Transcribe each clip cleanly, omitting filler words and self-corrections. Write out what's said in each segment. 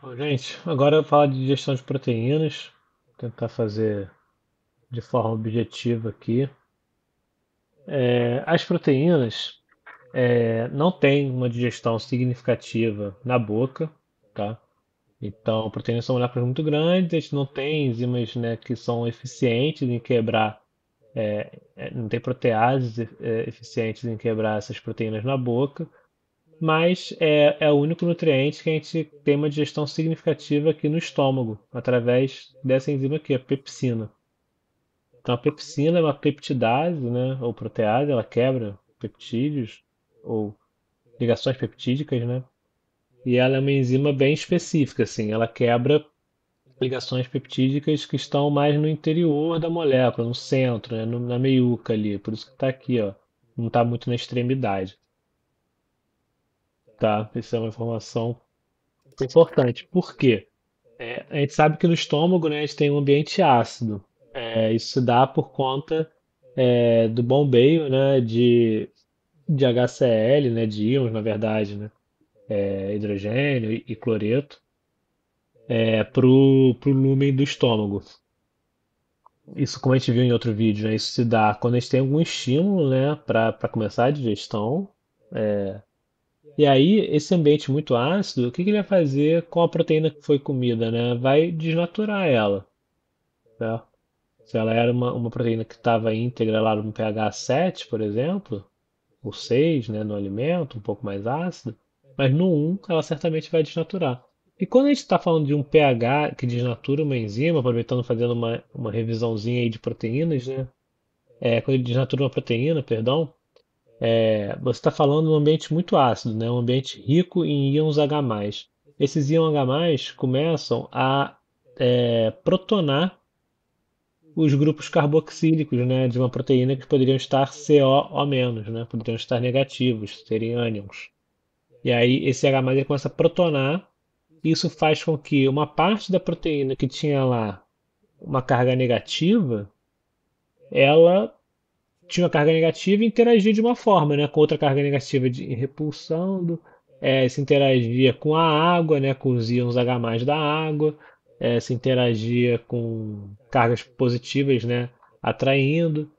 Bom, gente, agora eu vou falar de digestão de proteínas, tentar fazer de forma objetiva aqui. As proteínas não têm uma digestão significativa na boca, tá? Então, proteínas são moléculas muito grandes, a gente não tem enzimas, né, que são eficientes em quebrar, não tem proteases eficientes em quebrar essas proteínas na boca, mas é o único nutriente que a gente tem uma digestão significativa aqui no estômago, através dessa enzima aqui, a pepsina. Então, a pepsina é uma peptidase, né, ou protease, ela quebra peptídeos, ou ligações peptídicas, né, e ela é uma enzima bem específica, assim, ela quebra ligações peptídicas que estão mais no interior da molécula, no centro, né, na meiuca ali, por isso que está aqui, ó, não está muito na extremidade, tá? Essa é uma informação importante. Por quê? A gente sabe que no estômago, né, a gente tem um ambiente ácido. Isso se dá por conta do bombeio, né, de HCl, né, de íons, na verdade, né, hidrogênio e cloreto, pro lúmen do estômago. Isso, como a gente viu em outro vídeo, né, isso se dá quando a gente tem algum estímulo, né, para começar a digestão. E aí, esse ambiente muito ácido, o que que ele vai fazer com a proteína que foi comida, né? Vai desnaturar ela, né? Se ela era uma proteína que estava íntegra lá no pH 7, por exemplo, ou 6, né, no alimento, um pouco mais ácido, mas no 1 ela certamente vai desnaturar. E quando a gente está falando de um pH que desnatura uma enzima, aproveitando fazendo uma revisãozinha aí de proteínas, né? Quando ele desnatura uma proteína, perdão, você está falando de um ambiente muito ácido, né? Um ambiente rico em íons H+. Esses íons H+, começam a protonar os grupos carboxílicos, né, de uma proteína que poderiam estar COO-, né, poderiam estar negativos, serem ânions. E aí esse H+, ele começa a protonar, e isso faz com que uma parte da proteína que tinha lá uma carga negativa, ela tinha uma carga negativa e interagia de uma forma, né, com outra carga negativa repulsando, se interagia com a água, né, com os íons H+ da água, se interagia com cargas positivas, né, atraindo.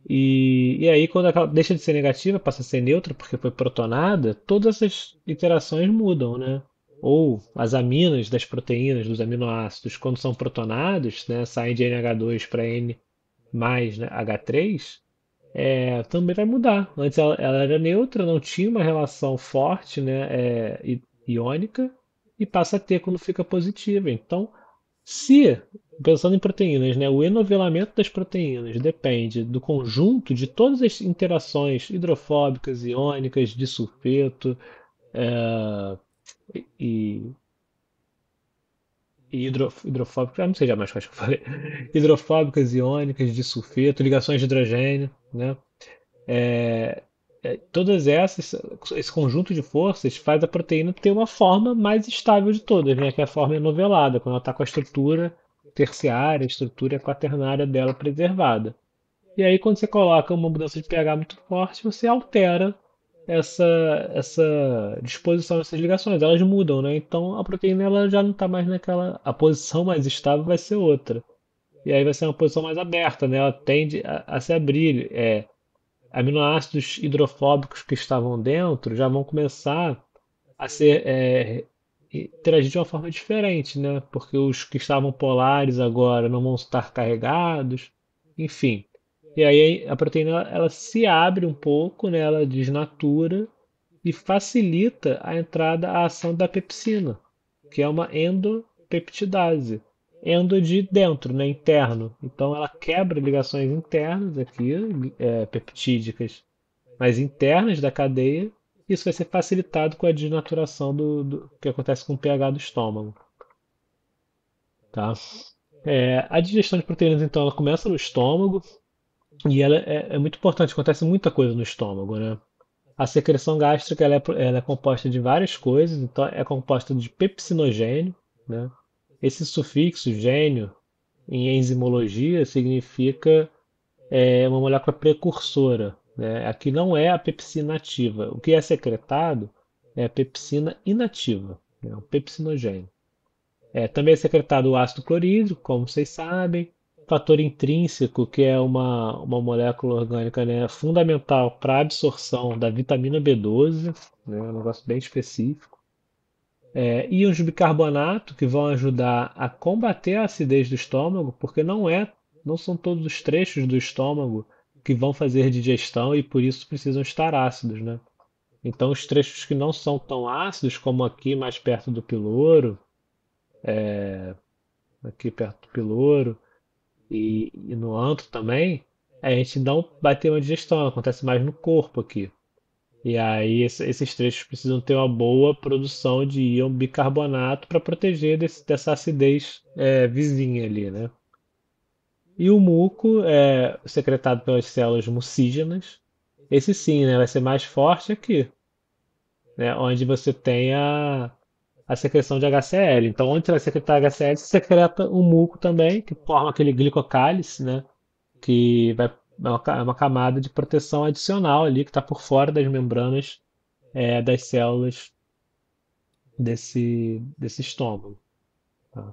E aí, quando ela deixa de ser negativa, passa a ser neutra, porque foi protonada, todas essas interações mudam, né? Ou as aminas das proteínas, dos aminoácidos, quando são protonados, né, saem de NH2 para N mais, né, H3, também vai mudar. Antes ela era neutra, não tinha uma relação forte, né, iônica, e passa a ter quando fica positiva. Então, se, pensando em proteínas, né, o enovelamento das proteínas depende do conjunto de todas as interações hidrofóbicas, iônicas, de sulfeto é, e, e hidrofóbicas, não sei já mais quais que eu falei, hidrofóbicas, iônicas, de sulfeto, ligações de hidrogênio, né? Todas essas, esse conjunto de forças faz a proteína ter uma forma mais estável de todas, né? Que é a forma enovelada, quando ela está com a estrutura terciária, a estrutura quaternária dela preservada. E aí, quando você coloca uma mudança de pH muito forte, você altera essa, essa disposição dessas ligações. Elas mudam, né? Então a proteína ela já não está mais naquela. A posição mais estável vai ser outra. E aí vai ser uma posição mais aberta, né? Ela tende a se abrir. Aminoácidos hidrofóbicos que estavam dentro já vão começar a ser interagir de uma forma diferente, né? Porque os que estavam polares agora não vão estar carregados, enfim. E aí a proteína ela se abre um pouco, né? Ela desnatura e facilita a entrada, a ação da pepsina, que é uma endopeptidase. Endo de dentro, né, interno. Então ela quebra ligações internas aqui, peptídicas, mas internas da cadeia. Isso vai ser facilitado com a desnaturação do que acontece com o pH do estômago, tá? A digestão de proteínas, então, ela começa no estômago e ela é muito importante. Acontece muita coisa no estômago, né? A secreção gástrica ela é composta de várias coisas, então é composta de pepsinogênio, né? Esse sufixo gênio em enzimologia significa uma molécula precursora, né? Aqui não é a pepsina ativa. O que é secretado é a pepsina inativa, né? O pepsinogênio. Também é secretado o ácido clorídrico, como vocês sabem, fator intrínseco, que é uma molécula orgânica, né, fundamental para a absorção da vitamina B12, né, um negócio bem específico. Íons de bicarbonato, que vão ajudar a combater a acidez do estômago, porque não são todos os trechos do estômago que vão fazer digestão e por isso precisam estar ácidos, né? Então, os trechos que não são tão ácidos, como aqui mais perto do piloro, aqui perto do piloro e no antro também, a gente não vai ter uma digestão, acontece mais no corpo aqui. E aí esses trechos precisam ter uma boa produção de íon bicarbonato para proteger dessa acidez vizinha ali, né? E o muco é secretado pelas células mucígenas. Esse sim, né, vai ser mais forte aqui, né, onde você tem a secreção de HCl. Então, onde você vai secretar HCl, você secreta o muco também, que forma aquele glicocálice, né? Que é uma camada de proteção adicional ali, que está por fora das membranas das células desse estômago. Tá?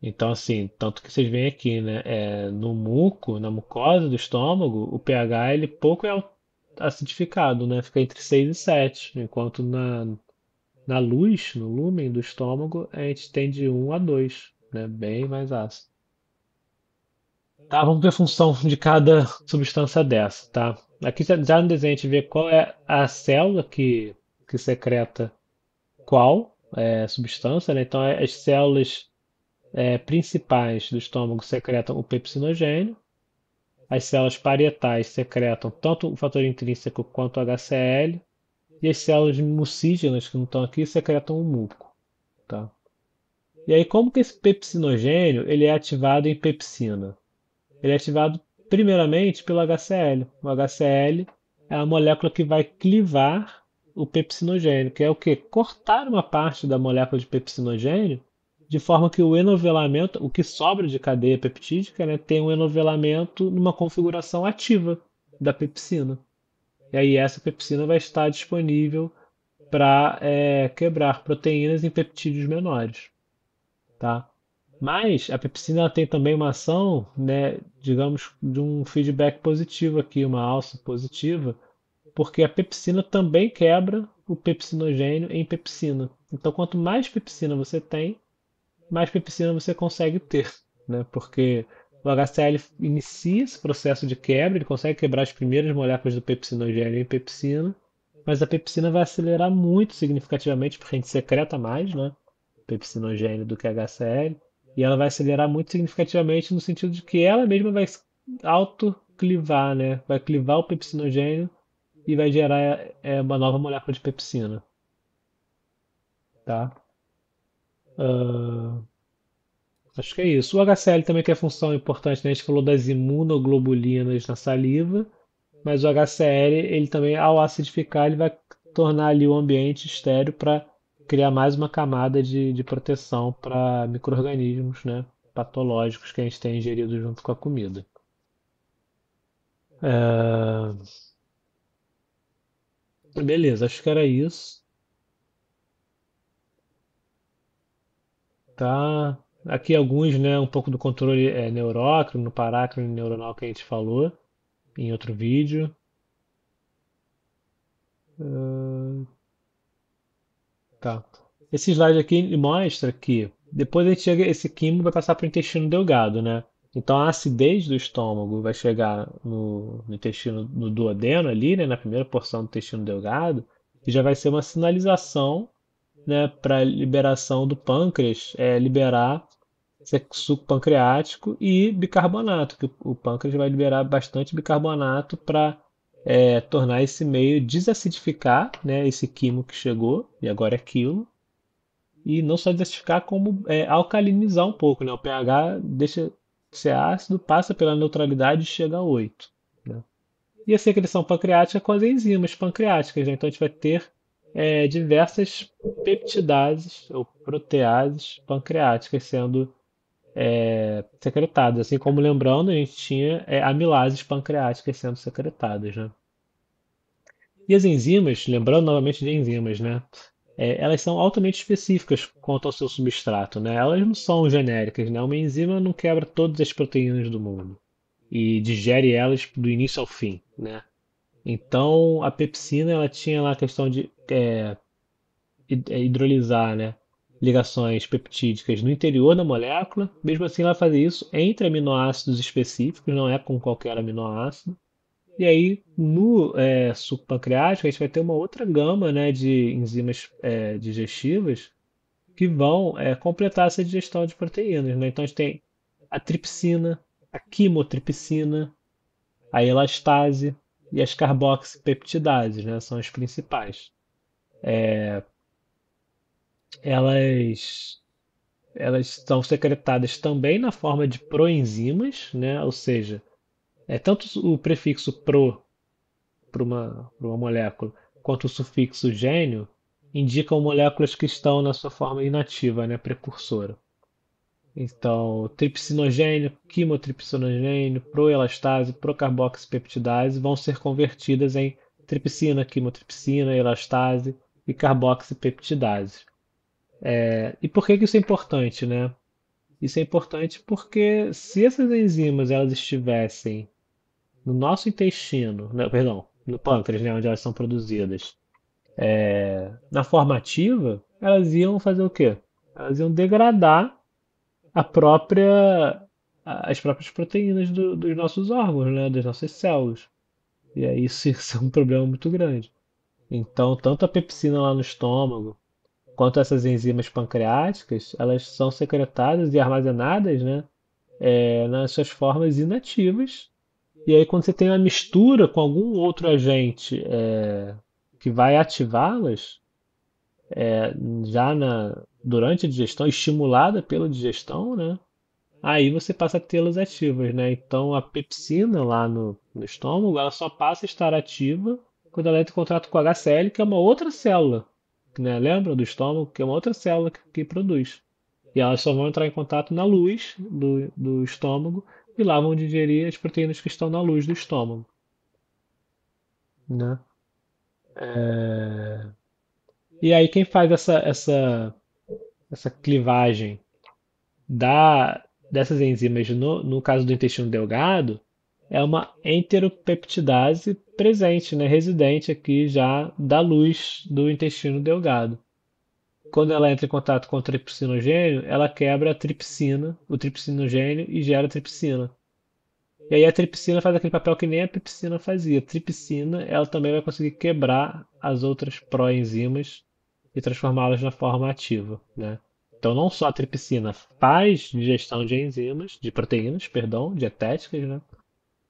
Então, assim, tanto que vocês veem aqui, né? No muco, na mucosa do estômago, o pH ele pouco é acidificado, né? Fica entre 6 e 7, enquanto na luz, no lúmen do estômago, a gente tem de 1 a 2, né? Bem mais ácido. Tá, vamos ver a função de cada substância dessa, tá? Aqui já no desenho a gente vê qual é a célula que secreta qual substância, né? Então, as células principais do estômago secretam o pepsinogênio, as células parietais secretam tanto o fator intrínseco quanto o HCl, e as células mucígenas, que não estão aqui, secretam o muco, tá? E aí, como que esse pepsinogênio ele é ativado em pepsina? Ele é ativado primeiramente pelo HCl. O HCl é a molécula que vai clivar o pepsinogênio, que é o que? Cortar uma parte da molécula de pepsinogênio de forma que o enovelamento, o que sobra de cadeia peptídica, né, tem um enovelamento numa configuração ativa da pepsina. E aí essa pepsina vai estar disponível para quebrar proteínas em peptídeos menores, tá? Mas a pepsina tem também uma ação, né, digamos, de um feedback positivo aqui, uma alça positiva, porque a pepsina também quebra o pepsinogênio em pepsina. Então, quanto mais pepsina você tem, mais pepsina você consegue ter, né? Porque o HCl inicia esse processo de quebra, ele consegue quebrar as primeiras moléculas do pepsinogênio em pepsina, mas a pepsina vai acelerar muito significativamente, porque a gente secreta mais, né? Pepsinogênio do que HCl, e ela vai acelerar muito significativamente no sentido de que ela mesma vai autoclivar, né? Vai clivar o pepsinogênio e vai gerar uma nova molécula de pepsina, tá? Ah, acho que é isso. O HCl também tem função importante, né? A gente falou das imunoglobulinas na saliva, mas o HCl, ele também, ao acidificar, ele vai tornar ali o ambiente estéril para criar mais uma camada de proteção para micro-organismos, né? Patológicos que a gente tem ingerido junto com a comida. É, beleza, acho que era isso, tá? Aqui alguns, né? Um pouco do controle neurócrino, parácrino e neuronal que a gente falou em outro vídeo. Ah, tá. Esse slide aqui mostra que depois a gente chega, esse quimo vai passar para o intestino delgado, né? Então a acidez do estômago vai chegar no intestino, no duodeno ali, né? Na primeira porção do intestino delgado, e já vai ser uma sinalização, né? Para liberação do pâncreas, liberar suco pancreático e bicarbonato, que o pâncreas vai liberar bastante bicarbonato para tornar esse meio desacidificar, né, esse quimo que chegou, e agora é quilo, e não só desacidificar, como alcalinizar um pouco, né? O pH deixa de ser ácido, passa pela neutralidade e chega a 8, né? E a secreção pancreática com as enzimas pancreáticas, né? Então a gente vai ter diversas peptidases ou proteases pancreáticas sendo secretadas. Assim como lembrando, a gente tinha amilases pancreáticas sendo secretadas, né? E as enzimas, lembrando novamente de enzimas, né? elas são altamente específicas quanto ao seu substrato, né? Elas não são genéricas, né? Uma enzima não quebra todas as proteínas do mundo e digere elas do início ao fim, né? Então a pepsina ela tinha lá a questão de hidrolisar, né? Ligações peptídicas no interior da molécula. Mesmo assim, ela faz isso entre aminoácidos específicos, não é com qualquer aminoácido. E aí, no suco pancreático, a gente vai ter uma outra gama, né, de enzimas digestivas que vão completar essa digestão de proteínas, né? Então, a gente tem a tripsina, a quimotripsina, a elastase e as carboxipeptidases, né? São as principais. Elas, elas são secretadas também na forma de proenzimas, né? Ou seja, tanto o prefixo pro para uma molécula, quanto o sufixo gênio, indicam moléculas que estão na sua forma inativa, né, precursora. Então, tripsinogênio, quimotripsinogênio, proelastase, procarboxipeptidase vão ser convertidas em tripsina, quimotripsina, elastase e carboxipeptidase. E por que que isso é importante, né? Isso é importante porque se essas enzimas elas estivessem no nosso intestino, perdão, no pâncreas, né, onde elas são produzidas, na forma ativa, elas iam fazer o quê? Elas iam degradar a própria, as próprias proteínas dos nossos órgãos, né, das nossas células. E aí isso é um problema muito grande. Então, tanto a pepsina lá no estômago, quanto essas enzimas pancreáticas, elas são secretadas e armazenadas, né, nas suas formas inativas. E aí, quando você tem uma mistura com algum outro agente que vai ativá-las, já durante a digestão, estimulada pela digestão, né? Aí você passa a tê-las ativas, né? Então a pepsina lá no estômago, ela só passa a estar ativa quando ela entra em contato com o HCl, que é uma outra célula, né? Lembra do estômago, que é uma outra célula que produz. E elas só vão entrar em contato na luz do estômago e lá vão digerir as proteínas que estão na luz do estômago, né? É, E aí quem faz essa clivagem dessas enzimas no caso do intestino delgado é uma enteropeptidase presente, né, residente aqui já da luz do intestino delgado. Quando ela entra em contato com o tripsinogênio, ela quebra a tripsina, o tripsinogênio e gera tripsina. E aí a tripsina faz aquele papel que nem a pepsina fazia. A tripsina, ela também vai conseguir quebrar as outras proenzimas e transformá-las na forma ativa, né? Então não só a tripsina faz digestão de enzimas, de proteínas, perdão, dietéticas, né?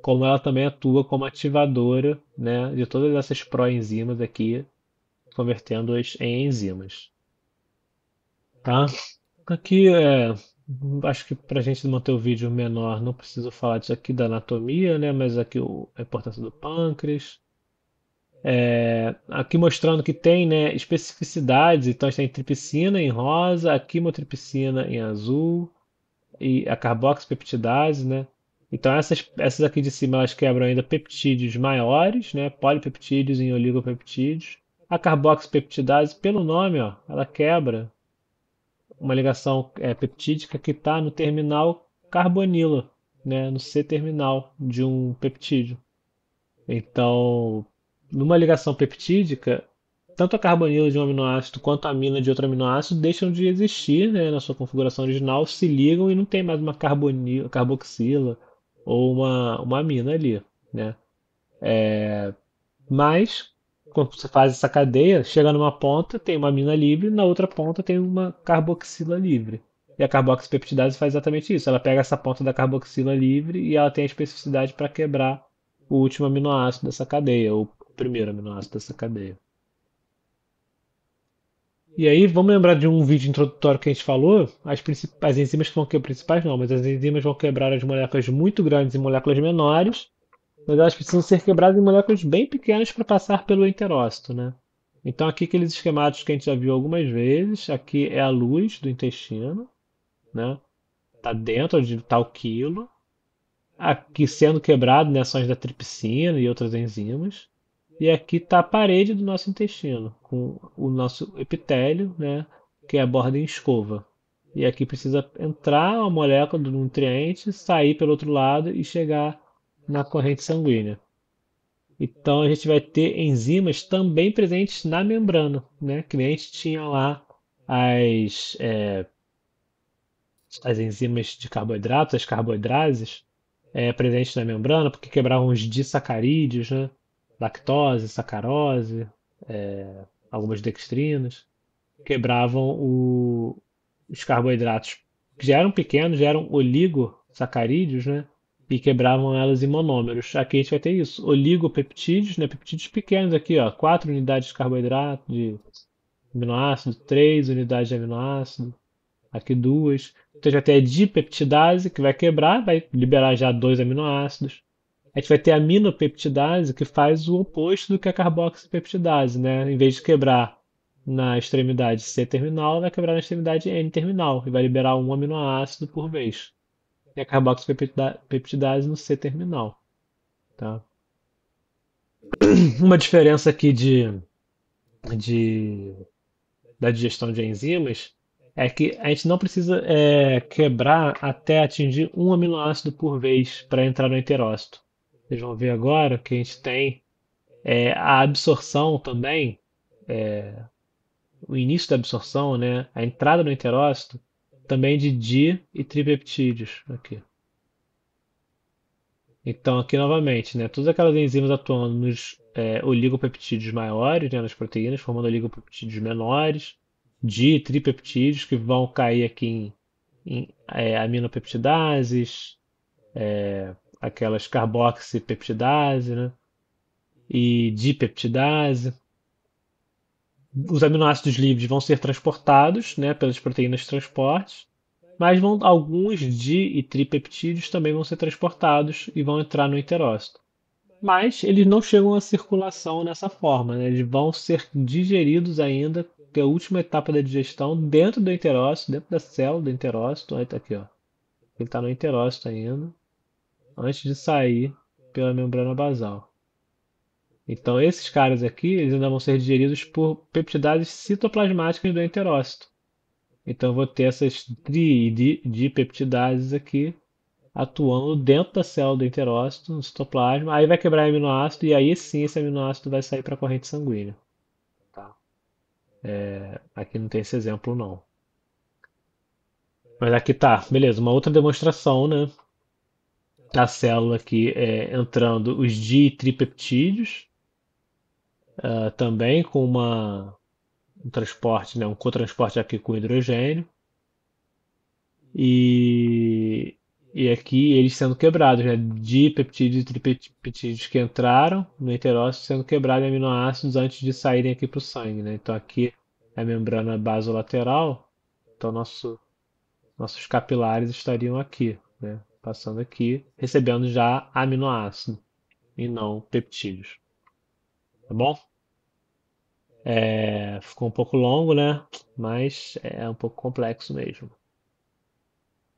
Como ela também atua como ativadora, né, de todas essas proenzimas aqui, convertendo-as em enzimas, tá? Aqui acho que para a gente manter o vídeo menor, não preciso falar disso aqui da anatomia, né? Mas aqui a importância do pâncreas. Aqui mostrando que tem, né, especificidades. Então a gente tem tripsina em rosa, a quimotripsina em azul e a carboxipeptidase, né? Então essas aqui de cima elas quebram ainda peptídeos maiores, né? Polipeptídeos em oligopeptídeos. A carboxipeptidase, pelo nome, ó, ela quebra uma ligação peptídica que está no terminal carbonila, né, no C-terminal de um peptídeo. Então, numa ligação peptídica, tanto a carbonila de um aminoácido quanto a amina de outro aminoácido deixam de existir, né, na sua configuração original, se ligam e não tem mais uma carboxila ou uma amina ali, né? Mas, quando você faz essa cadeia, chega numa ponta, tem uma amina livre, na outra ponta tem uma carboxila livre. E a carboxipeptidase faz exatamente isso. Ela pega essa ponta da carboxila livre e ela tem a especificidade para quebrar o último aminoácido dessa cadeia, ou o primeiro aminoácido dessa cadeia. E aí, vamos lembrar de um vídeo introdutório que a gente falou, as enzimas que vão quebrar, principais não, mas as enzimas vão quebrar as moléculas muito grandes em moléculas menores, mas elas precisam ser quebradas em moléculas bem pequenas para passar pelo enterócito, né? Então aqui aqueles esquemáticos que a gente já viu algumas vezes, aqui é a luz do intestino, né? Tá dentro de tal quilo, aqui sendo quebrado, né, são as da tripsina e outras enzimas. E aqui está a parede do nosso intestino, com o nosso epitélio, né, que é a borda em escova. E aqui precisa entrar a molécula do nutriente, sair pelo outro lado e chegar na corrente sanguínea. Então a gente vai ter enzimas também presentes na membrana, né? Que nem a gente tinha lá as, as enzimas de carboidratos, as carboidrases, presentes na membrana, porque quebravam os disacarídeos, né? Lactose, sacarose, algumas dextrinas, quebravam os carboidratos que já eram pequenos, já eram oligosacarídeos, né? E quebravam elas em monômeros. Aqui a gente vai ter isso, oligopeptídeos, né? Peptídeos pequenos aqui, ó, 4 unidades de carboidrato, de aminoácido, 3 unidades de aminoácido, aqui duas. Então já tem a dipeptidase, que vai quebrar, vai liberar já dois aminoácidos. A gente vai ter a aminopeptidase, que faz o oposto do que a carboxipeptidase, né? Em vez de quebrar na extremidade C-terminal, vai quebrar na extremidade N-terminal e vai liberar um aminoácido por vez. E a carboxipeptidase no C-terminal, tá? Uma diferença aqui de, da digestão de enzimas é que a gente não precisa quebrar até atingir um aminoácido por vez para entrar no enterócito. Vocês vão ver agora que a gente tem a absorção também, o início da absorção, né, a entrada no enterócito, também de di e tripeptídeos. Aqui. Então, aqui novamente, né, todas aquelas enzimas atuando nos oligopeptídeos maiores, né, nas proteínas, formando oligopeptídeos menores, di e tripeptídeos, que vão cair aqui em aminopeptidases, aquelas carboxipeptidases, né, e dipeptidase. Os aminoácidos livres vão ser transportados, né, pelas proteínas de transporte, mas alguns di e tripeptídeos também vão ser transportados e vão entrar no enterócito. Mas eles não chegam à circulação nessa forma, né? Eles vão ser digeridos ainda, que é a última etapa da digestão, dentro do enterócito, dentro da célula do enterócito. Aí tá aqui, ó. Ele está no enterócito ainda, antes de sair pela membrana basal. Então, esses caras aqui, eles ainda vão ser digeridos por peptidases citoplasmáticas do enterócito. Então, eu vou ter essas dipeptidases aqui atuando dentro da célula do enterócito, no citoplasma. Aí vai quebrar aminoácido e aí sim esse aminoácido vai sair para a corrente sanguínea. Tá? Aqui não tem esse exemplo não. Mas aqui tá, beleza. Uma outra demonstração, né? A célula aqui entrando os ditripeptídeos, também com um transporte, né? Um cotransporte aqui com hidrogênio. E, e aqui eles sendo quebrados, né? Dipeptídeos e tripeptídeos que entraram no enterócito sendo quebrados em aminoácidos antes de saírem aqui para o sangue, né? Então aqui é a membrana basolateral, então nossos capilares estariam aqui, né? Passando aqui, recebendo já aminoácido e não peptídeos, tá bom? Ficou um pouco longo, né? Mas é um pouco complexo mesmo.